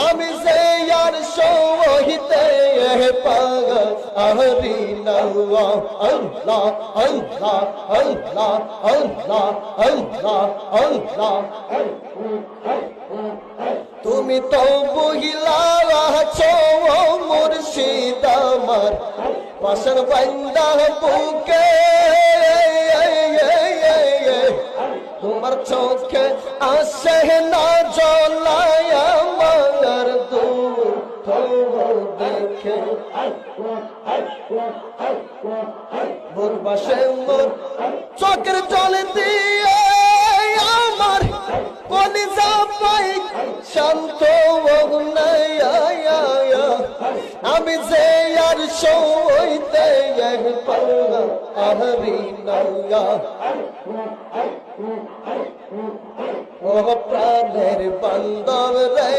আমি যে আর সহিতে পাগল আল্লাহ আল্লাহ আল্লাহ আল্লাহ আল্লাহ আল্লাহ আল্লাহ তুমি তো বহিলা আছো মুর্শিদ আমার পাশার বান্দা বুকে তোমার চোখে আসে না জলায় আমার দুঃখ দেখে বুরবাসে মোর চোখের জল দিয়ে আমার কলিজা পাই শান্ত আমি যে আর সইতে পারি না ও প্রাণের বান্দর রে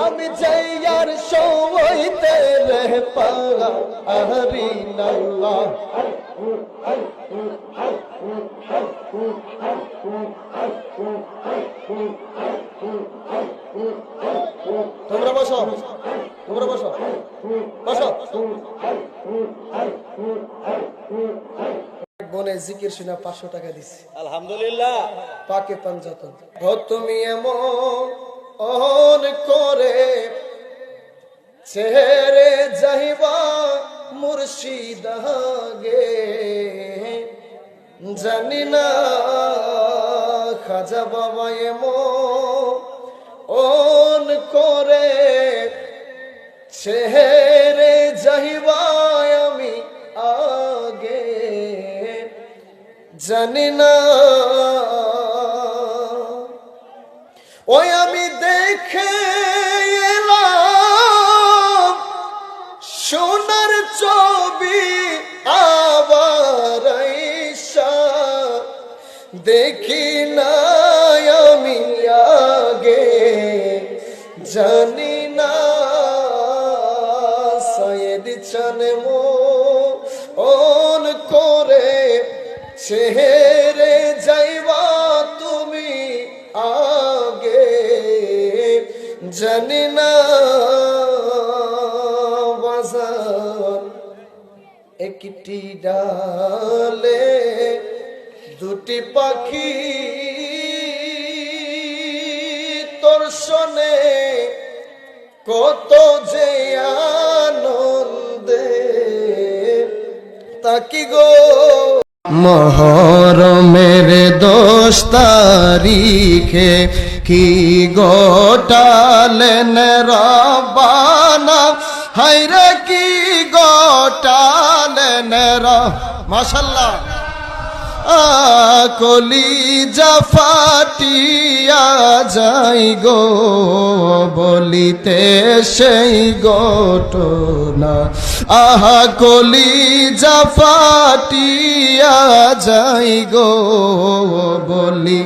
আমি যে আর সইতে পারি না তোমরা বসো তোমরা বসো বসো বনে জিকির শুনে 500 টাকা দিছি আলহামদুলিল্লাহ পাকে পাঞ্জাতন ও তুমি এমন করে ছেড়ে যাইবা মুর্শিদ গে জানি না খাজা বাবা এমন করে ছেড়ে যাইবা আমি আগে জানি না ওই আমি দেখে এলাম সোনার ছবি আবার দেখি না আমি আগে জানি না সৈয়দ চনমো ওন করে ছেড়ে যাইবা তুমি আগে জানি না বাজার একটি ডালে দুটি পাখি তোর শোনে কত যে আনন্দে তাকি গো মহরমের 10 তারিখে কি গোটালেন রব্বানা হায়রে কি গোটালেন মাশাআল্লাহ কলিজা ফাটিয়া যাই গো বলিতে সেই ঘটনা আহা কলিজা ফাটিয়া যাই গো বলি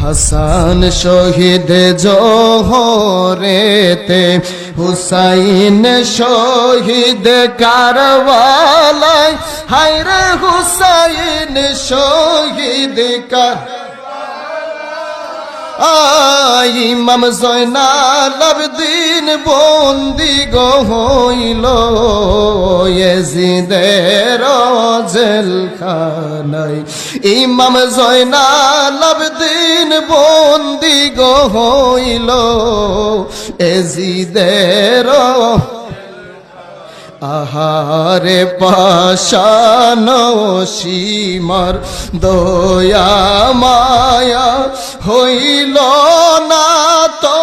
হাসান শহীদ জোহরেতে হুসাইন শহীদ কারবালায় হায়রে হুসাইন শহীদ ইমাম জয়নাল আবেদিন বন্দি গো হইল ইয়াজিদের জেলখানায় ইমাম জয়নাল আবেদিন বন্দি গো হইল ইয়াজিদের আহারে পাশানো সীমার দয়া মায়া হইল না তো